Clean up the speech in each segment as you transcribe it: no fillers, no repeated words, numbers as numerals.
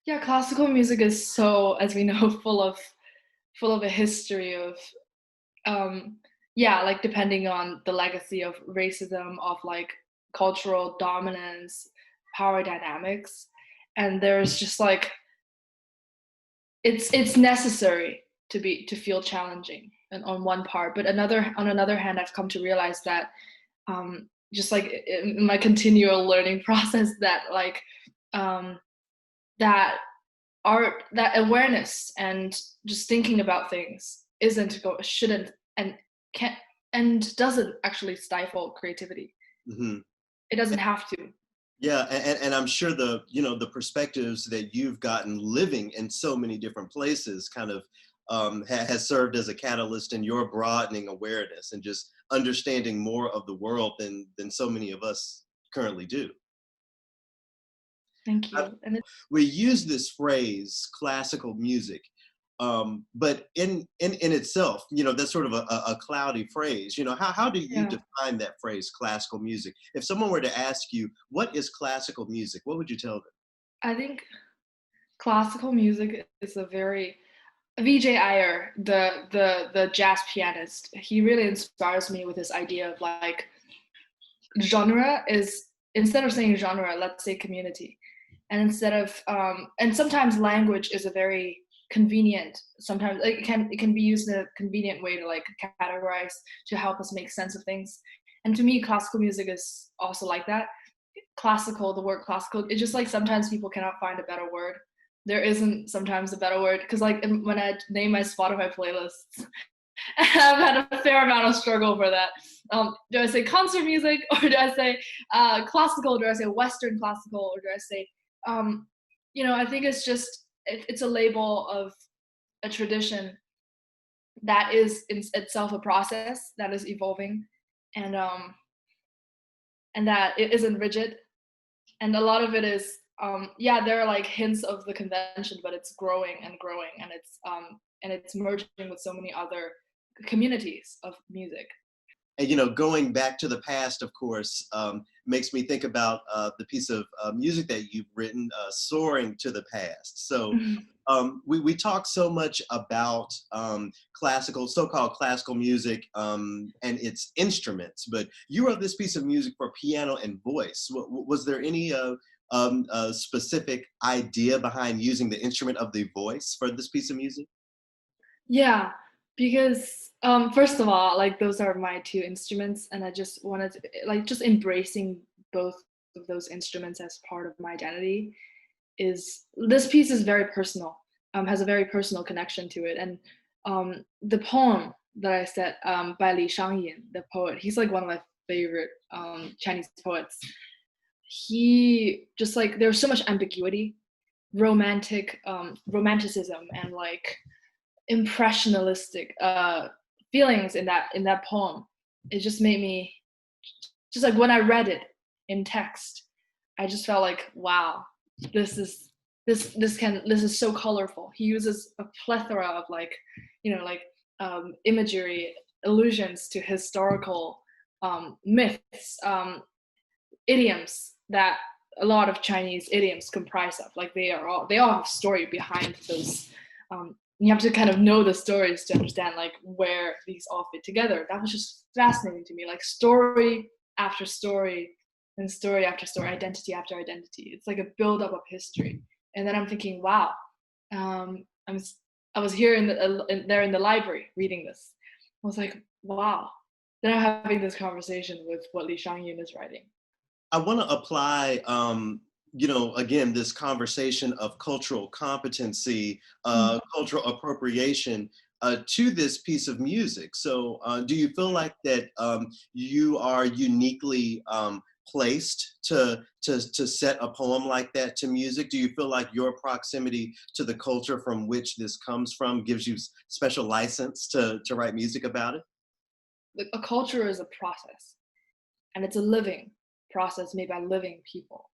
Yeah, classical music is so, as we know, full of a history of um yeah, like depending on the legacy of racism, of like cultural dominance, power dynamics. And there's just like it's necessary to feel challenging and on one part, but on another hand, I've come to realize that just like in my continual learning process, that like um that art, that awareness and just thinking about things shouldn't and can't and doesn't actually stifle creativity. Hmm. It doesn't have to. Yeah, and I'm sure the the perspectives that you've gotten living in so many different places kind of has served as a catalyst in your broadening awareness and just understanding more of the world than so many of us currently do. Thank you. And We use this phrase classical music, but in itself, that's sort of a cloudy phrase. How do you yeah, define that phrase classical music? If someone were to ask you what is classical music, what would you tell them? I think classical music is a very VJ Iyer, the jazz pianist, he really inspires me with this idea of like genre is, instead of saying genre, let's say community. And instead of and sometimes language is a very convenient, sometimes like, it can be used in a convenient way to like categorize, to help us make sense of things. And to me, classical music is also like that. Classical, the word classical, it's just like sometimes people cannot find a better word. There isn't sometimes a better word, because like when I name my Spotify playlists, I've had a fair amount of struggle for that. Do I say concert music, or do I say classical? Do I say Western classical, or do I say, um, I think it's just it's a label of a tradition that is in itself a process that is evolving, and um, and that it isn't rigid. And a lot of it is, yeah, there are like hints of the convention, but it's growing and growing, and it's merging with so many other communities of music. And going back to the past, of course, makes me think about the piece of music that you've written, "Soaring to the Past." So we talk so much about classical, so-called classical music, and its instruments, but you wrote this piece of music for piano and voice. Was there any specific idea behind using the instrument of the voice for this piece of music? Yeah, because first of all, like those are my two instruments, and I just wanted to, like, just embracing both of those instruments as part of my identity. Is this piece is very personal, has a very personal connection to it, and the poem that I said, by Li Shangyin, the poet, he's like one of my favorite Chinese poets. He just like, there's so much ambiguity, romanticism, and like impressionistic feelings in that poem. It just made me, just like when I read it in text, I just felt like, wow, this is this is so colorful. He uses a plethora of like, like imagery, allusions to historical myths, idioms that a lot of Chinese idioms comprise of. Like they all have story behind those. You have to kind of know the stories to understand like where these all fit together. That was just fascinating to me. Like story after story and story after story, identity after identity. It's like a buildup of history. And then I'm thinking, wow, um, I'm I was here there in the library reading this. I was like, wow. Then I'm having this conversation with what Li Shangyin is writing. I want to apply, again, this conversation of cultural competency, Mm. cultural appropriation to this piece of music. So, do you feel like that you are uniquely placed to set a poem like that to music? Do you feel like your proximity to the culture from which this comes from gives you special license to write music about it? Like, a culture is a process, and it's a living process made by living people.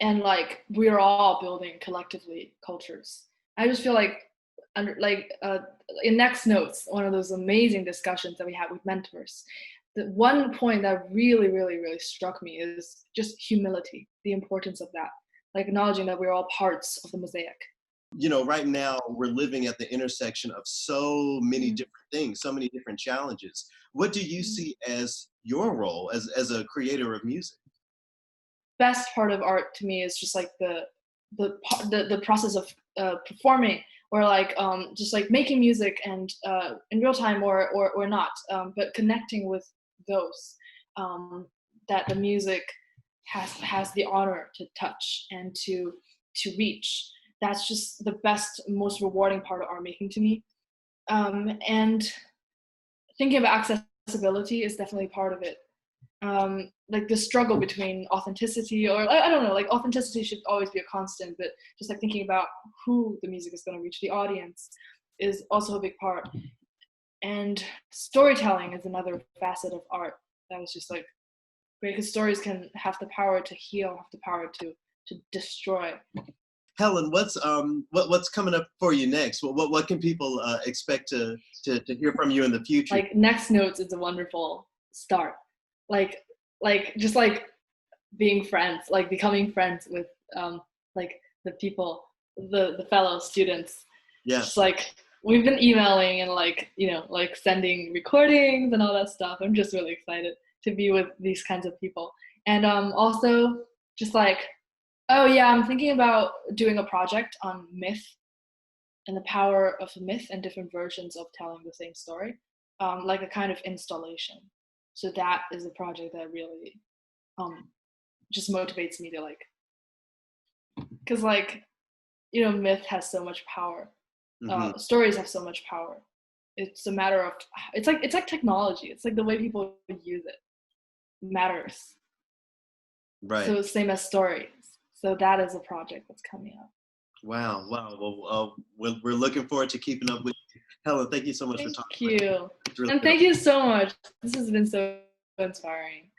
And like we are all building collectively cultures. I just feel like under like in NextNotes, one of those amazing discussions that we had with mentors, the one point that really, really, really struck me is just humility, the importance of that. like acknowledging that we're all parts of the mosaic. You know, right now we're living at the intersection of so many Mm. different things, so many different challenges. What do you see as your role as a creator of music? Best part of art to me is just like the process of performing, or like just like making music and in real time, or not, but connecting with those um, that the music has the honor to touch and to reach. That's just the best, most rewarding part of art making to me. And thinking about accessibility is definitely part of it. Like the struggle between authenticity, or I don't know, like authenticity should always be a constant, but just like thinking about who the music is going to reach, the audience, is also a big part. And storytelling is another facet of art that was just like great, because stories can have the power to heal, have the power to destroy. Helen, what's coming up for you next? What can people expect to hear from you in the future? Like NextNotes is a wonderful start. Like just like being friends, like becoming friends with like the people, the fellow students. Yeah. Just like we've been emailing and like, you know, like sending recordings and all that stuff. I'm just really excited to be with these kinds of people. And also just like, oh yeah, I'm thinking about doing a project on myth and the power of myth and different versions of telling the same story, like a kind of installation. So that is a project that really just motivates me to like, because like, you know, myth has so much power. Stories have so much power. It's a matter of, it's like technology. It's like the way people use it matters. Right. So same as stories. So that is a project that's coming up. Wow. Well, we're looking forward to keeping up with you. Helen, thank you so much for talking. Thank you. Really And thank you so much. This has been so inspiring.